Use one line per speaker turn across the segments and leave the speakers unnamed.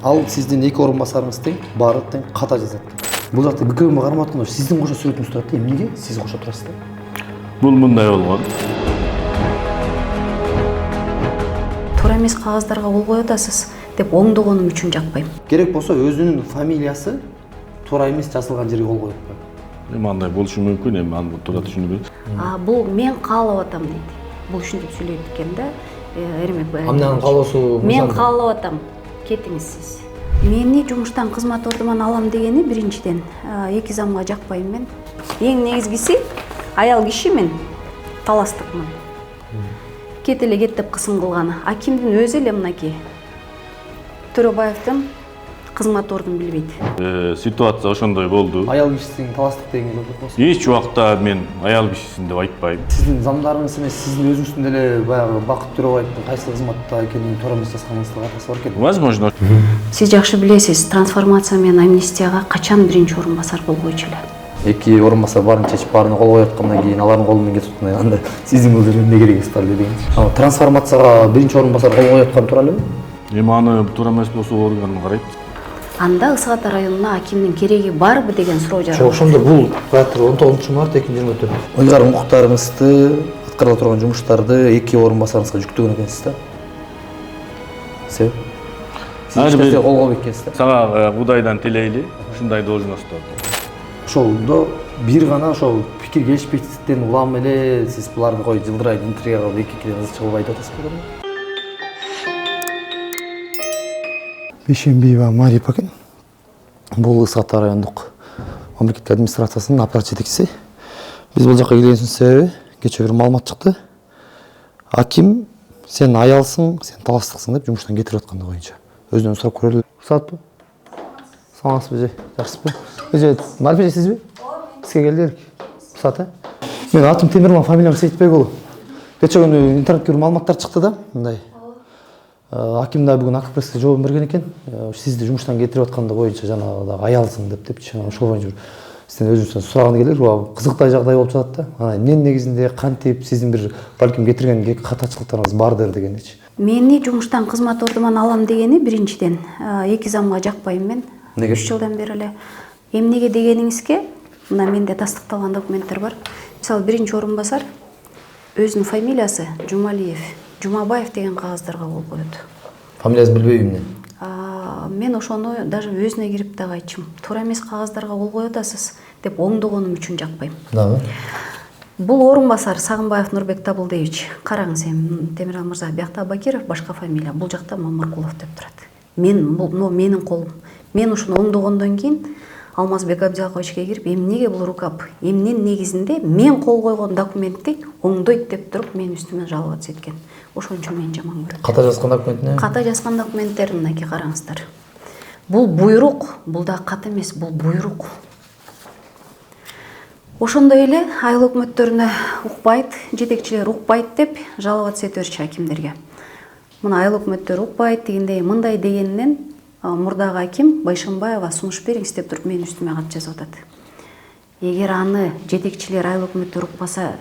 Ал сиздин эки орун басарыңыз тең, баары тең ката жазат. Бул жакта БКМ кармап атканда сиздин кошо сүрөтүңүз турат да, эмнеге сиз кошо турасыз да?
Бул мындай болгон.
Туура эмес кагаздарга кол коюп атасыз деп оңдогонум үчүн жакпайм.
Керек болсо өзүнүн фамилиясы туура эмес жазылган жерге кол коюп коет.
Эми андай болушу мүмкүн, эми аны туура түшүнбөйм.
Бул мен каалап атам дейт. Бул ушинтип сүйлөйт экен да. Эрмек
Андан каалоосу
мен каалап атам. Кетиңиз сиз. Мени жумуштан кызмат ордуман алам дегени биринчиден эки замга жакпайм мен. Эң негизгиси аял кишимин, таластыкмын. Кет эле кет деп кысым кылганы. Акимдин өзү эле мынакей Төрөбаевдин кызмат ордун билбейт.
Ситуация ошондой болду.
Аял кишисин таластык деген болбосо.
Эч убакта мен аял кишисин деп айтпайм.
Сиздин замдарыңыз эмес, сиздин өзүңүздүн деле баягы Бакыт Төрөбаевдин кайсы кызматта экенин туура эмес жазганыңызга катасы бар экен.
Возможно.
Сиз жакшы билесиз, трансформация менен амнистияга качан биринчи орун басар кол койчу эле.
Эки орун басар баарын чечип баарына кол коюп аткандан кийин алардын колу менен кетип атканда анда сиздин бул жерге эмне керегиңиз бар эле деген. Трансформацияга биринчи орун басар кол коюп аткан туура элеби?
Эми аны туура эмес болсо орган карайт.
Анда Ысык Ата районуна акимдин кереги барбы деген суроо жаралат.
Жок, ошондо бул проектор 19-март 2024. Ыйгарым укуктарыңызды, аткарыла турган жумуштарды эки орун басарыңызга жүктөгөн экенсиз да. Себеп? Сиз эч нерсе кол койбойт экенсиз да.
Сага Кудайдан тилейли, ушундай должностто.
Ошолдо бир гана ошол пикир келишпестиктен улам эле сиз буларды кой жылдырайт интрига кылып эки-экиден ызы чыгып айтып атасыз беле? Бейшембиева Мария экен. Бул Ысык Ата райондук мамлекеттик администрациясынын аппарат жетекчиси. Биз бул жакка келгенибиздин себеби кечээ бир маалымат чыкты. Аким сен аялсың, сен таластыксың деп жумуштан кетирип атканды боюнча. Өзүнөн сурап көрөлү. Рұқсатпы? Саламатсызбы? Жакшысызбы? Өзү Мария сизби? Сизге келдик. Рұқсат, Мен атым Темирман, фамилиям Сейитбек болу. Кечээ күнү интернетке бир маалыматтар чыкты да, мындай. Аким да бүгүн Акпресске жооп берген экен. Сизди жумуштан кетирип атканды боюнча жанагы аялсың депчи. Ошол боюнча сизден өзүңүздөн сураган келер. Кызыктай жагдай болуп жатат да. Анан эмненин негизинде кантип сиздин бир балким кетирген катачылыктарыңыз бардыр дегеничи.
Мени жумуштан кызмат ордуман алам дегени биринчиден эки замга жакпайм мен.
Неге?
3 жылдан бери эле. Эмнеге дегениңизге мына менде тастыкталган документтер бар. Мисалы биринчи орун басар өзүнүн фамилиясы Жумалиев, Жумабаев деген кагаздарга кол коет.
Фамилиясын билбейм мен.
Мен ошону даже өзүнө кирип дагы айтчым. Туура эмес кагаздарга кол коюп атасыз деп оңдогонум үчүн жакпайм.
Дагы?
Бул орун басар Сагынбаев Нурбек Табылдевич. Караңыз эми Темирхан мырза, биякта Бакиров башка фамилия, бул жакта Мамаркулов деп турат. Бул менин колум. Мен ушуну оңдогондон кийин Алмазбек Абдиалковичке кирип, эмнеге бул рукап, эмненин негизинде мен кол койгон документти оңдойт деп туруп мен үстүмө жаловаться эткен. Ошон үчүн мен жаман көрөм.
Ката жазган документине?
Ката жазган документтерин мынакей караңыздар. Бул буйрук, бул да кат эмес, бул буйрук. Ошондой эле айыл өкмөттөрүнө укпайт, жетекчилер укпайт деп жаловаться эте берчү акимдерге. Мына айыл өкмөттөр укпайт дегендей, мындай дегенинен мурдагы аким Байшымбаева сунуш бериңиз деп туруп мен үстүмө кат жазып атат. Эгер аны жетекчилер айыл өкмөттөр укпаса,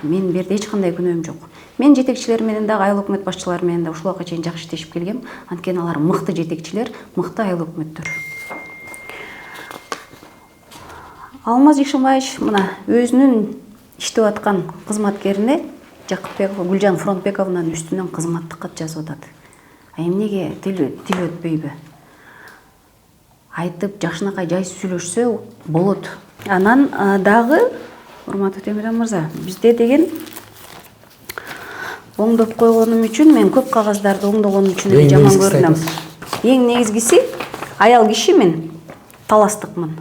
мен берде эч кандай күнөөм жок. Мен жетекчилер менен дагы айыл өкмөт башчылары менен да ушул убакка чейин жакшы иштешип келгем. Анткени алар мыкты жетекчилер, мыкты айыл өкмөттөр. Алмаз Ишимбаевич мына өзүнүн иштеп аткан кызматкерине Жакыпбекова Гүлжан Фронтбековнан үстүнөн кызматтык кат жазып атат. Эмнеге тил өтпөйбү? Айтып жакшынакай жайсыз сүйлөшсө болот. Анан дагы урматтуу Темирхан мырза, бизде деген оңдоп койгонум үчүн мен көп кагаздарды оңдогонум үчүн эле жаман көрүнөм. Эң негизгиси аял кишимин, таластыкмын.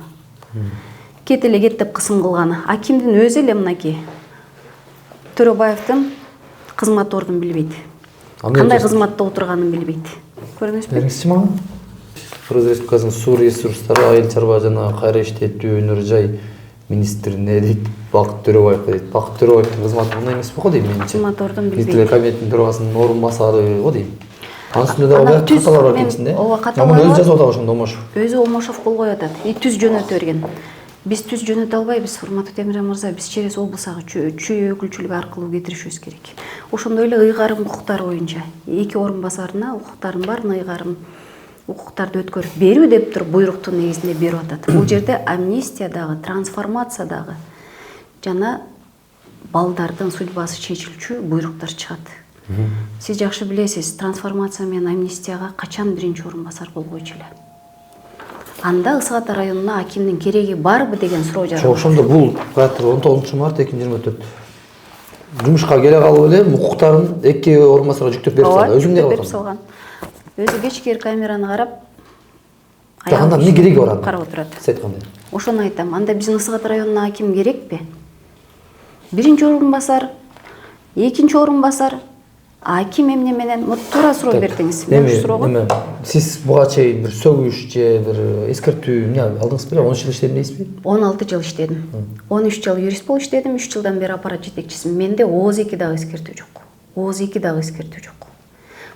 Кет эле кет деп кысым кылганы. Акимдин өзү эле мынакей Төрөбаевдин кызмат ордун билбейт. Кандай кызматта отурганын билбейт. Көрдүңүзбү?
Бериңизчи мага. Кыргыз Республикасынын суу ресурстары, айыл чарба жана кайра иштетүү, өнөр жай министрине дейт, Бакыт Төрөбаев дейт. Бакыт Төрөбаевдин кызматы мындай эмес го дейм менчи.
Кызмат ордун билбейт.
Министрлер кабинетинин төрагасынын орун басары го дейм. Анын үстүндө дагы каталар бар экенсинде. Муну өзү жазып атат ошондо Омошов.
Өзү Омошов кол коюп атат. Түз жөнөтө берген. Биз түз жөнөтө албайбыз, урматтуу Темирхан мырза. Биз через областагы чүй өкүлчүлүгү аркылуу кетиришибиз керек. Ошондой эле ыйгарым укуктары боюнча эки орун басарына укуктарын баарын ыйгарым укуктарды өткөрүп берүү деп туруп буйруктун негизинде берип атат. Бул жерде амнистия дагы, трансформация дагы жана балдардын судьбасы чечилчү буйруктар чыгат. Сиз жакшы билесиз, трансформация менен амнистияга качан биринчи орун басар болбойчу эле. Анда Ысык Ата районуна акимдин кереги барбы деген суроо жаралат.
Ошондо бул каятыр 19-март 2024 жумушка келе калып эле укуктарын эки орун басарга жүктөп берип салган. Өзүң эмне
берип
кыласың?
салган. Өзү кечки камераны карап,
Анда эмне кереги бар анда?
карап отурат.
Сиз айткандай.
Ошону айтам. Анда биздин Ысык Ата районуна аким керекпи? Биринчи орун басар, экинчи орун басар, аким эмне менен туура суроо бердиңиз. Мен ушу суроого.
Сиз буга чейин бир сөгүш же бир эскертүү эмне алдыңыз беле? 10 жыл иштедим дейсизби? 16
жыл иштедим. 13 жыл юрист болуп иштедим, 3 жылдан бери аппарат жетекчисимин. Менде ооз 2 дагы эскертүү жок. ооз 2 дагы эскертүү жок.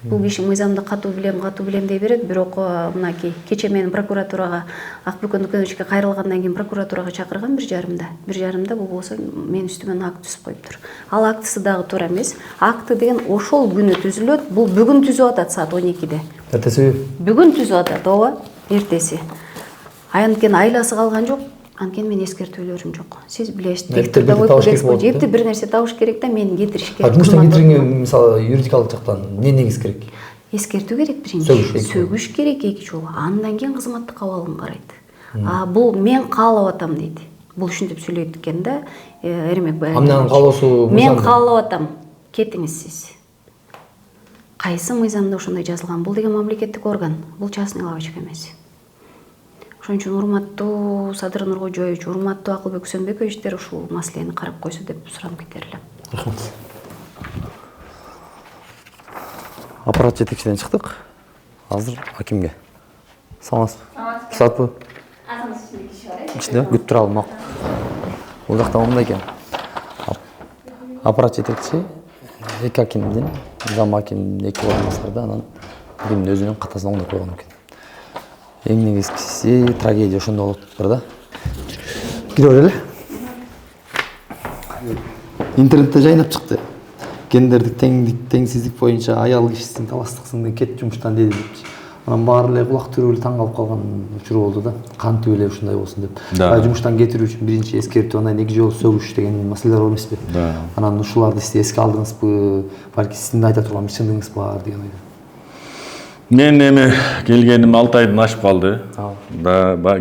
Бул киши мыйзамды катуу билем дей берет, бирок мынакей кече менин прокуратурага Акбүкөн Дүкеновичке кайрылгандан кийин прокуратурага чакырган 1,5-да бул болсо мен үстүмөн акт түзүп коюптур. Ал актысы дагы туура эмес. Акты деген ошол күнү түзүлөт. Бул бүгүн түзүп атат саат 12-де.
Эртеси?
Бүгүн түзүп атат, ооба, эртеси. Анткени айласы калган жок. Анткени мен эскертүүлөрүм жок. Сиз билесиз, жепти бир нерсе табыш керек да, мени кетириш керек.
Жумуштан кетиргенге мисалы юридикалык жактан эмне негиз керек?
Эскертүү керек биринчи. Сөгүш керек эки жолу. Андан кийин кызматтык абалын карайт. Бул мен каалап атам дейт. Бул ушинтип сөйлөйт экен да, Эрмек Баян.
Андан каалоосу
мен каалап атам. Кетиңиз сиз. Кайсы мыйзамда ошондой жазылган? Бул деген мамлекеттик орган. Бул частный лавочка эмес. Ошон үчүн урматтуу Садыр Нуркожоевич, урматтуу Акылбек Үсөнбековичтер ушул маселени карап койсо деп суранып кетер элем.
Рахмат. Аппарат жетекчиден чыктык. Азыр акимге. Саламатсызбы? Саламатсызбы?
Азамат ичинде киши бар э?
Ичинде күтүп тура алмак. Бул жакта мындай экен. Аппарат жетекчи эки акимдин, зам акимдин эки орун басарда анан биринин өзүнүн катасына оңдоп койгон экен. Эң негизгиси трагедия ошондо болуп атыптыр да. Кире берели. Интернетте жайнап чыкты. Гендердик теңсиздик боюнча аял кишисин таластыксың кет жумуштан деди депчи. Анан баары эле кулак түрүп эле таң калып калган учур болду да. Кантип эле ушундай болсун деп. Жумуштан кетирүү үчүн биринчи эскертүү, андан эки жолу сөгүш деген маселелер бар эмеспи? Анан ушуларды сиз эске алдыңызбы? Балки сиздин да айта турган бир чындыгыңыз бар деген ойдо.
Мен эми келгеним 6 айдан ашып калды.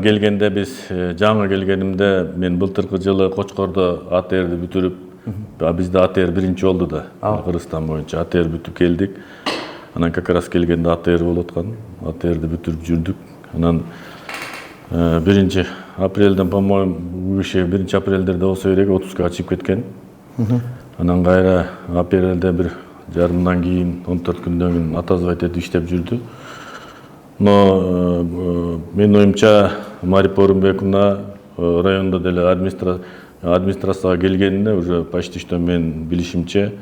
Келгенде биз жаңы келгенимде мен былтыркы жылы Кочкордо АТРди бүтүрүп, бизде АТР биринчи болду да. Кыргызстан боюнча АТР бүтүп келдик. Анан как раз келгенде АТР болуп аткан. АТРди бүтүрүп жүрдүк. Анан 1 апрелден, по-моему, бул киши 1 апрелдерде болсо керек 30га чыгып кеткен. Анан кайра апрелде бир жарымдан кийин 14 күндөн кийин атазбайт этип иштеп жүрдү. Но менин оюмча Марип Орунбековна райондо деле администрацияга келгенине уже почти что мен билишимче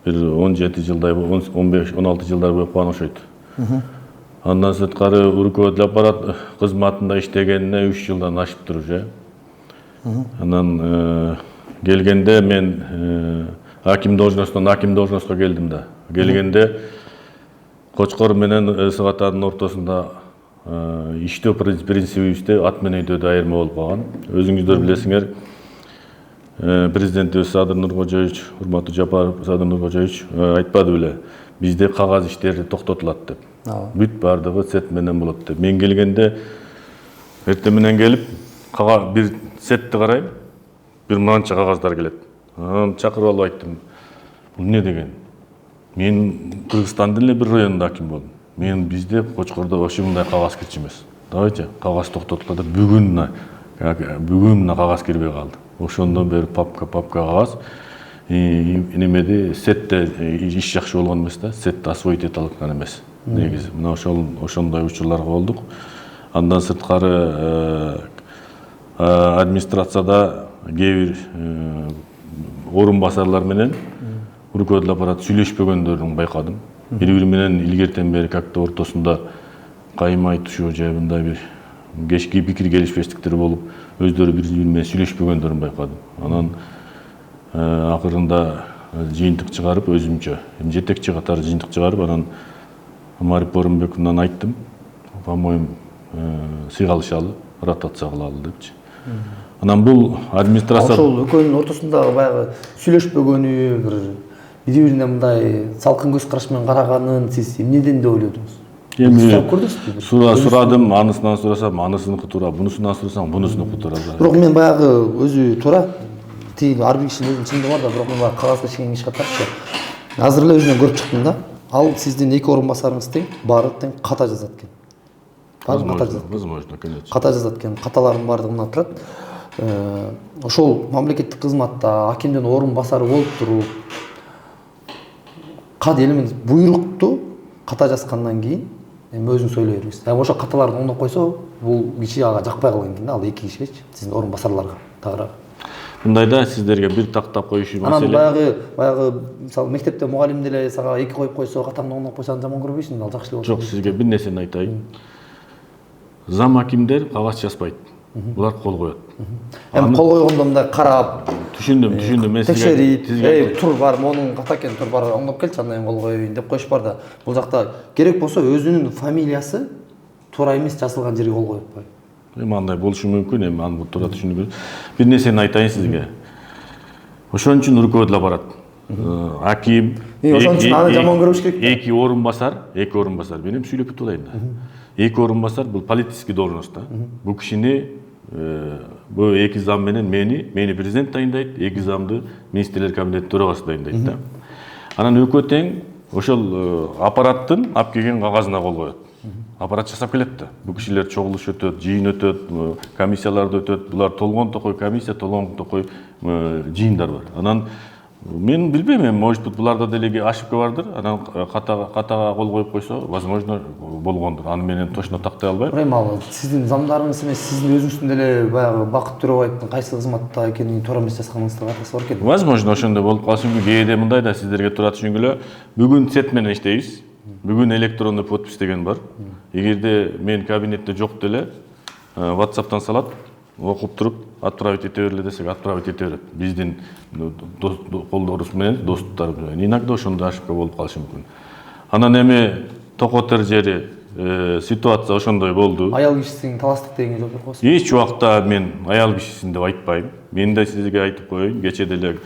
бир 17 жылдай, 15-16 жылдар болуп калган окшойт. Андан сырткары руководитель аппарат кызматында иштегенине 3 жылдан ашыптыр уже. Анан келгенде мен аким должностуна келдим да. Келгенде Кочкор менен Ысык Атанын ортосунда иштөө принцибибизде ат менен өйдөөдө айырма болуп калган. Өзүңүздөр билесиңер, президентибиз Садыр Нуркожоевич, урматтуу Жапаров Садыр Нуркожоевич айтпады беле, бизде кагаз иштери токтотулат деп. Бүт бардыгы сет менен болот деп. Мен келгенде эртең менен келип, бир сетти карайм, бир мынча кагаздар келет. Чакырып алып айттым, бул эмне деген? Мен Кыргызстандын эле бир районунда аким болдум. Мен бизде Кочкордо вообще мындай кагаз кирчү эмес. Давайте кагаз токтотулат. Бүгүн мына кагаз кирбей калды. Ошондон бери папка кагаз. Немеди сетте иш жакшы болгон эмес да, сетти освоить эте алган эмес. Негизи мына ошондой учурларга болдук. Андан сырткары администрацияда кээ бир орун басарлар менен руководитель аппарат сүйлөшпөгөндөрүн байкадым. Бири-бири менен илгертен бери как-то ортосунда каймай түшүү же мындай бир кечки пикир келишпестиктер болуп, өздөрү бири-бири менен сүйлөшпөгөндөрүн байкадым. Анан акырында жыйынтык чыгарып, өзүмчө жетекчи катары жыйынтык чыгарып, анан Марип Орунбековнан айттым. по-моему, сыйга алышалы, ротация кылалы депчи. Анан бул администрация
ошол экөөнүн ортосундагы баягы сүйлөшпөгөнү, бири-бирине мындай салкын көз караш менен караганын сиз эмнеден деп ойлодуңуз? Сурап көрдүңүзбү?
сурадым, анысынан сурасам, анысыныкы туура, бунусунан сурасам, бунусунукы туура.
Бирок мен баягы өзү туура, тиги ар бир кишинин өзүнүн чындыгы бар да, бирок мен баягы кагазга чейин иш катарчы. Азыр эле өзүнөн көрүп чыктым да. Ал сиздин 2 орун басарыңыз тең, баары тең ката жазат экен.
Возможно, конечно.
Ката жазат экен, каталардын баардыгы мына турат. Ошол мамлекеттик кызматта акимдин орун басары болуп туруп, кат элемент буйрукту ката жазгандан кийин эми өзүңүз ойлой бериңиз. Ошо каталарды оңдоп койсо, бул киши ага жакпай калган экен да, ал 2 кишигечи, сиздин орун басарларга тагыраак.
Мындайда сиздерге бир тактап коюшу маселе.
Анан баягы мисалы мектепте мугалим деле сага 2 коюп койсо, катаңды оңдоп койсо жаман көрбөйсүң, ал жакшы эле болот.
Жок, сизге бир нерсени айтайын. Зам акимдер кагаз жазбайт. Булар кол коет.
Эми кол койгондо мындай карап,
Түшүндүм. Мен
текшерип, тур бар, монун ката экен, тур бар, оңдоп келчи, андан кийин кол коеюн деп коюш бар да. Бул жакта керек болсо өзүнүн фамилиясы туура эмес жазылган жерге кол коюп кой.
Эми андай болушу мүмкүн, эми аны туура түшүнүп. Бир нерсени айтайын сизге. Ошон үчүн өлкөдө барат. Аким,
ошон үчүн аны жаман көрүш керек.
2 орун басар, мен эми сүйлөп бүтүп алайын да. 2 орун басар бул политический должность да. Бул кишини бул 2 зам менен мени президент дайындайт, 2 замды министрлер кабинети төрагасы дайындайт да. Анан экөө тең ошол аппараттын алып келген кагазына кол коет. Аппарат жасап келет да. Бул кишилер чогулуш өтөт, жыйын өтөт, комиссияларды өтөт. Булар толгон токой комиссия, толгон токой жыйындар бар. Анан мен билбейм, может быть буларда деле ошибка бардыр. Анан катага кол коюп койсо, возможно болгондур. Аны менен точно тактай албайм.
Эми ал сиздин замдарыңыз эмес, сиздин өзүңүздүн деле баягы Бакыт Төрөбаевдин кайсы кызматта экенин туура эмес жазганыңызга катысы бар экен.
Возможно, ошондой болуп калышы мүмкүн. Кээде мындай да сиздерге туура түшүнгүлө. Бүгүн сет менен иштейбиз. Бүгүн электронный подпись деген бар. Эгерде мен кабинетте жок деле, WhatsApp'тан салат, окуп туруп, отправить ете берле десек, отправить ете берет. Биздин колдорубуз менен, достуктар менен. Иногда ошондой ошибка болуп калышы мүмкүн. Анан эми Токотер жери ситуация ошондой болду.
Аял кишисин таластык дегенге жооп берип коесуз.
Эч убакта мен аял кишисин деп айтпайм. Мен да сизге айтып коеюн, кече деле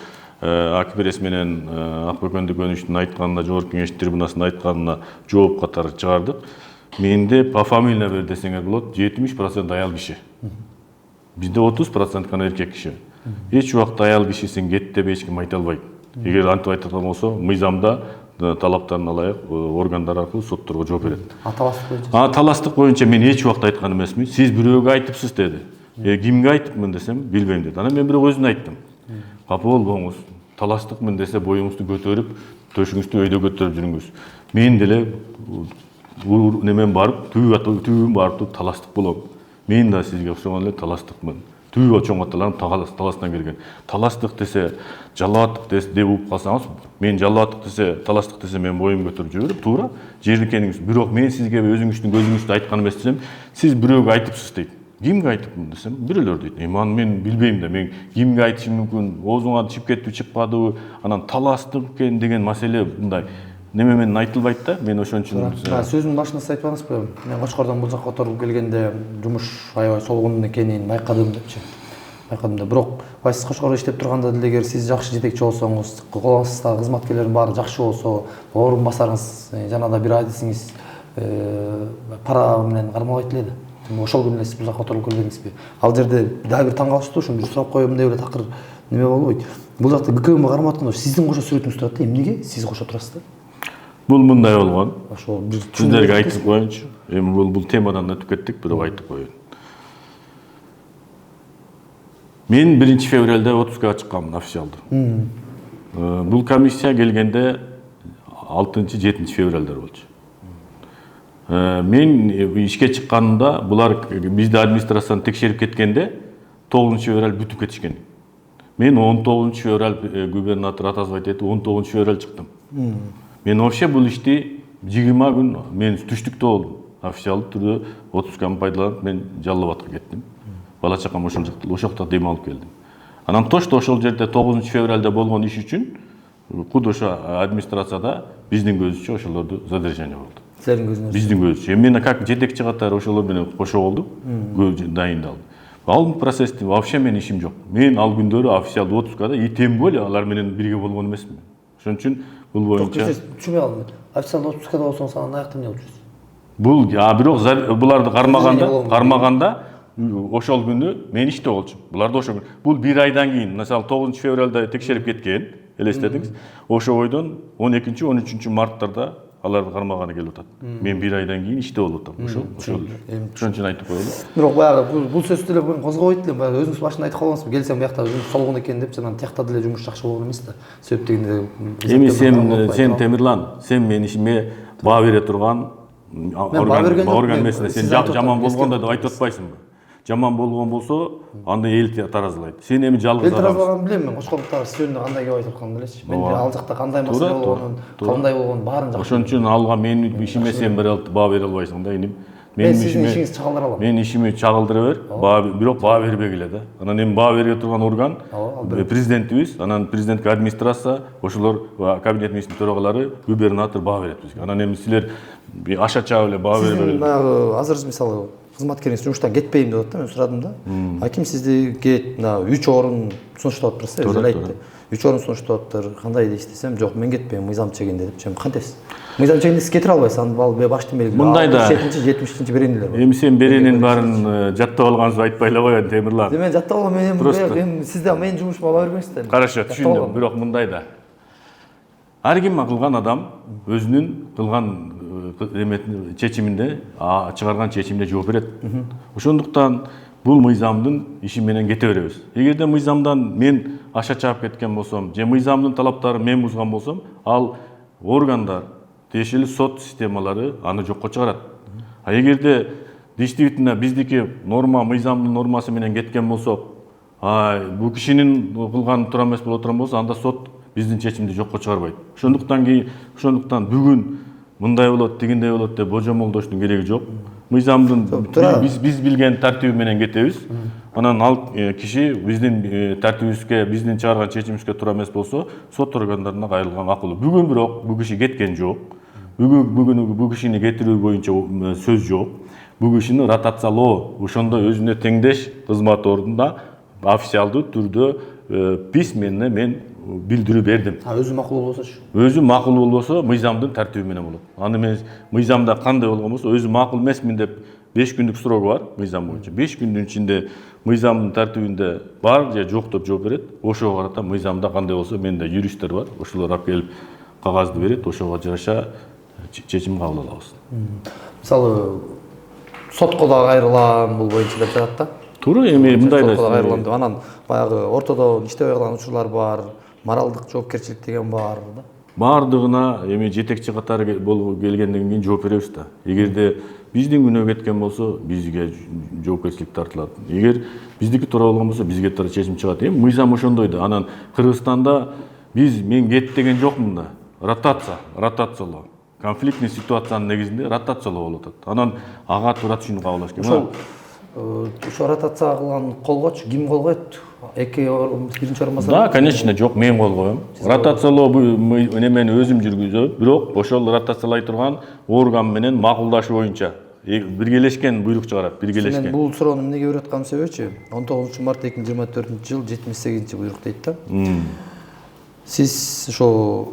Акберес менен Акбөкөндү Көнүштүн айтканына, жогорку кеңеш трибунасында айтканына жооп катары чыгардык. Менде пофамильно бер десеңер болот, 70% аял киши. Бизде 30% гана эркек киши. Эч убакта аял кишисин кет деп эч ким айта албайт. Эгер антип айткан болсо, мыйзамда талаптарын алайык, органдар аркылуу сотторго жооп берет.
Таластык боюнча.
Таластык боюнча мен эч убакта айткан эмесмин. Сиз бирөөгө айтыпсыз деди. Кимге айтыпмын десем, билбейм деди. Анан мен бирок өзүнө айттым. Капа болбоңуз, таластыкмын десе боюңузду көтөрүп, төшүңүздү өйдө көтөрүп жүрүңүз. Мен деле немен барып, түбүн барып таластык болом. Мен да сизге окшогон эле таластыкмын. Түбү чоң аталарым таластан келген. Таластык десе, жалааттык деп угуп калсаңыз, мен жалааттык десе, таластык десе мен боюм көтөрүп жүрүп, туура жердикениңиз. Бирок мен сизге өзүңүздүн көзүңүздү айткан эмес десем, сиз бирөөгө айтыпсыз дейт. Кимге айтыпмын десем, бирөлөр дейт. Аны мен билбейм да, мен кимге айтышым мүмкүн, оозуңа чыгып кетиби, чыкпадыбы, анан таластык экен деген маселе мындай неме менен айтылбайт да. Мен ошон үчүн
сөзүнүн башында сиз айтпаңызбы? Мен Кочкордон бул жакка отуруп келгенде жумуш аябай солгун экенин байкадым депчи. Байкадым да, бирок сиз Кочкордо иштеп турганда деле эгер сиз жакшы жетекчи болсоңуз, колуңуздагы кызматкерлердин баары жакшы болсо, орун басарыңыз, жанагы бир адисиңиз пара менен кармалбайт эле да. Ошол күнү сиз бул жакка отуруп келбедиңизби? Ал жерде дагы бир таң калыштуу, ошону бир сурап коеюн деп эле такыр неме болбойт. Бул жакта БКМ кармап атканда сиздин кошо сүрөтүңүз турат да, эмнеге сиз кошо турасыз да?
Бул мындай болгон.
Ошол бир
сиздерге айтып коеюнчу. Эми бул темадан өтүп кеттик, бирок айтып коеюн. Мен 1 февралда 30-га чыкканмын официалдуу. Бул комиссия келгенде 6-7 февралда болчу. Мен ишке чыкканымда булар бизди администрацияны текшерип кеткенде 9 февраль бүтүп кетишкен. Мен 19 февраль губернатор атазбайт этип 19 февраль чыктым. Мен вообще бул ишти 20 күн мен түштүктө болдум. Официалдуу түрдө 30-га пайдаланып мен Жалал Абадка кеттим. Бала чакам ошол жакта дем алып келдим. Анан точно ошол жерде 9 февралда болгон иш үчүн куд ошо администрацияда биздин көзүбүзчө ошолорду задержание болду.
Силердин көзүңүз.
Биздин көзүбүзчө. Мен как жетекчи катары ошолор менен кошо болдук, дайындалдым. Ал процессти вообще менин ишим жок. Мен ал күндөрү официалдуу отпускада и тем более алар менен бирге болгон эмесмин. Ошон үчүн бул боюнча
Түшүнбөй калдым. Официалдуу отпускада болсоңуз анан аякта эмне кылып жүрсүз?
бул бирок буларды кармаганда ошол күнү мен иште болчумун. Буларды ошол күнү. Бул 1 айдан кийин, мисалы 9 февралда текшерип кеткен, элестетиңиз. Ошо бойдон 12-13 марттарда аларды кармаганы келип атат. Мен 1 айдан кийин иште болуп атам. Ошол үчүн айтып коелу.
Бирок баягы бул сөздү деле мен козгобойт элем. Баягы өзүңүз башында айтып калгансыз. Келсем буякта солгон экен деп, жанагы тиякта деле жумуш жакшы болгон эмес да. Себеп дегенде
Эми сен Темирлан, сен менин ишиме баа бере турган орган эмесине сен жаман болгондо деп айтып атпайсыңбы? Жаман болгон болсо, анда эл таразылайт. Сен эми жалгыз
адам. Эл таразылаганын билем мен. Кошкорлуктагы сиз жөнүндө кандай кеп айтып атканын билесизби? Мен ал жакта кандай маселе болгонун, кандай болгонун баарын жакшы.
Ошон үчүн алга менин ишиме сен баа бере албайсың да, иним.
Мен сиздин ишиңизди чагылдыра алам.
Менин ишими чагылдыра бер, бирок баа бербегиле да. Анан эми баа бере турган орган президентибиз, анан президентке администрация, ошолор кабинет министринин төрагалары, губернатор баа берет бизге. Анан эми силер аша чаап эле баа бербегиле.
Баягы азыр мисалы кызматкериңиз жумуштан кетпейм деп атты, мен сурадым да. Аким сизге 3 орун сунуштап атыптыр, өзү айтты. 3 орун сунуштап атыптыр. Кандай дейсиз десем, жок, мен кетпейм, мыйзам чегинде деп. Чем кантесиз? Мыйзам чегинде сиз кетире албайсыз, аны бал баштан бери.
Мындай да
70-70 беренилер бар.
Эми сен беренин баарын жаттап алганыңызды айтпай эле коеюн, Темирлан.
Мен жаттап алам, мен сиз да менин жумушума ала бербеңиз да.
Карашы, түшүндүм, бирок мындай да. Ар ким кылган адам өзүнүн кылган чечиминде, чыгарган чечимине жооп берет. Ошондуктан бул мыйзамдын иши менен кете беребиз. Эгерде мыйзамдан мен аша чаап кеткен болсом, же мыйзамдын талаптарын мен бузган болсом, ал органдар, тиешелүү сот системалары аны жокко чыгарат. А эгерде действительно биздики норма, мыйзамдын нормасы менен кеткен болсок, бул кишинин кылганы туура эмес боло турган болсо, анда сот биздин чечимди жокко чыгарбайт. Ошондуктан бүгүн мындай болот, тигиндей болот деп божомолдоштун кереги жок. Мыйзамдын биз билген тартиби менен кетебиз. Анан ал киши биздин тартибибизге, биздин чыгарган чечимибизге туура эмес болсо, сот органдарына кайрылган макул. Бүгүн бирок бул киши кеткен жок. Бүгүн бул кишини кетирүү боюнча сөз жок. Бул кишини ротациялоо, ошондо өзүнө теңдеш кызмат ордунда официалдуу түрдө письменно мен билдирүү бердим.
Өзү макул болбосочу?
Өзү макул болбосо, мыйзамдын тартиби менен болот. Аны мен мыйзамда кандай болгон болсо, өзү макул эмесмин деп 5 күндүк срогу бар мыйзам боюнча. 5 күндүн ичинде мыйзамдын тартибинде бар же жок деп жооп берет. Ошого карата мыйзамда кандай болсо, менде юристтер бар. Ошолор алып келип кагазды берет. Ошого жараша чечим кабыл алабыз.
Мисалы сотко да кайрылам бул боюнча деп жатат да.
Туура, эми мындай да
кайрылам деп. Анан баягы ортодо иштебей калган учурлар бар. Моралдык жоопкерчилик деген бар да.
Баардыгына эми жетекчи катары болуп келгенден кийин жооп беребиз да. Эгерде биздин күнөө кеткен болсо, бизге жоопкерчилик тартылат. Эгер биздики туура болгон болсо, бизге туура чечим чыгат. Эми мыйзам ошондой да. Анан Кыргызстанда мен кет деген жокмун да. Ротациялоо. Конфликтный ситуациянын негизинде ротациялоо болуп атат. Анан ага туура түшүнүп кабыл алыш керек.
Ошо ротация кылган колгочу ким кол коет? Биринчи орунбасар?
Да, конечно, жок, мен кол коем. Ротациялоо мен өзүм жүргүзөм, бирок ошол ротациялай турган орган менен макулдашуу боюнча биргелешкен буйрук чыгарат, биргелешкен.
Мен бул суроону эмнеге берип атканымдын себебичи 19-март 2024-жыл 78 буйрук дейт да. Сиз ошо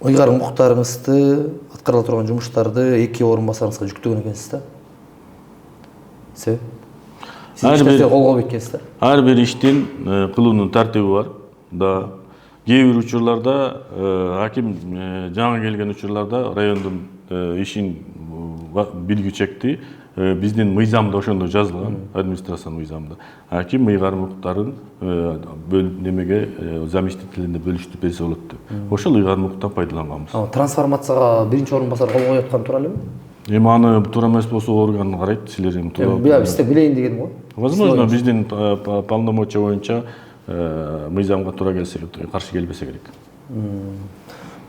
ыйгарым укуктарыңызды, аткарыла турган жумуштарды 2 орунбасарыңызга жүктөгөн экенсиз да. Себеп?
Ар бир иштин кылуунун тартиби бар. Да. Кээ бир учурларда аким жаңы келген учурларда райондун ишин билгичекти биздин мыйзамда ошондой жазылган, администрациянын мыйзамында. Аким ыйгарым укуктарын немеге заместителине бөлүштүрүп берсе болот деп. Ошол ыйгарым укуктан пайдаланганбыз.
Трансформацияга биринчи орунбасар кол коюп аткан туура элеби?
Эми аны туура эмес болсо орган карайт, силер эми туура.
Бизде билейин дегеним го.
Возможно, биздин полномочия боюнча мыйзамга туура келсе, каршы келбесе керек.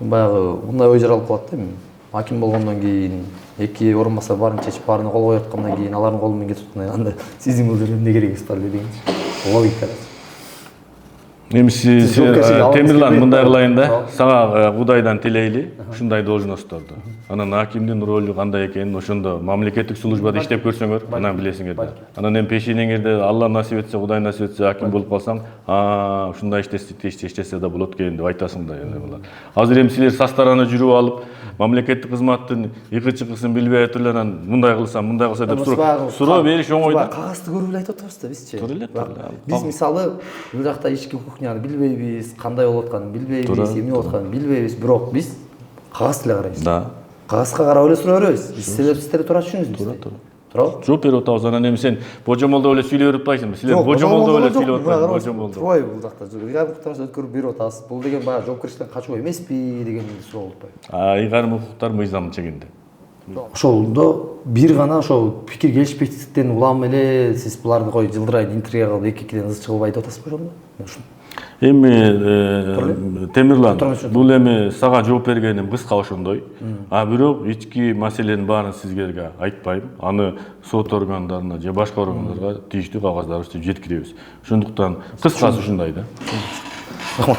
Баягы мындай ой жаралып калат да. Аким болгондон кийин 2 орунбасар баарын чечип, баарына кол коюп аткандан кийин алардын колу менен кетип атканда анда сиздин бул жерде эмне керегиңиз бар дегенчи. Логика.
Эми Темирлан
келбейт.
мындай кылайын да, сага Кудайдан тилейли ушундай должностторду. Анан акимдин ролу кандай экенин ошондо мамлекеттик службада иштеп көрсөңөр, анан билесиңер да. Анан эми пешенеңерде Алла насип этсе, Кудай насип этсе аким болуп калсаң, ушундай иштесе да болот экен деп айтасың да. Азыр эми силер састараны жүрүп алып, мамлекеттик кызматтын икы-чыкысын билбей туруп анан мындай кылсам, мындай кылса деп суроо бериш оңой да.
Кагазды көрүп эле айтып атабыз да бизчи.
Туура эле.
Биз мисалы бул жакта ички кухняны билбейбиз, кандай болуп атканын билбейбиз, эмне болуп атканын билбейбиз, бирок биз кагаз эле карайбыз.
Да.
Кагазга карап эле сурай беребиз. Биз силер туура түшүнүңүз. Туурабы?
Жооп берип атабыз. Анан эми сен божомолдо эле сүйлөй берип атпайсыңбы? Силер божомолдо эле сүйлөп атпайсыңбы? Божомолдо.
Турбай бул жакта. Ыйгарым укуктарыбызды өткөрүп берип атабыз. Бул деген баягы жоопкерчиликтен качуу эмеспи деген суроо болуп атпайбы?
Ыйгарым укуктар мыйзамдын чегинде.
Ошолдо бир гана ошол пикир келишпестиктен улам эле сиз буларды кой жылдырайын интрига кылып эки-экиден ыз чыгып айтып атасызбы ошондо?
Эми Темирлан, бул эми сага жооп бергеним кыска ошондой. Бирок ички маселенин баарын сизге айтпайм. Аны сот органдарына же башка органдарга тийиштүү кагаздар жеткиребиз. Ошондуктан кыскасы ушундай да.
Рахмат.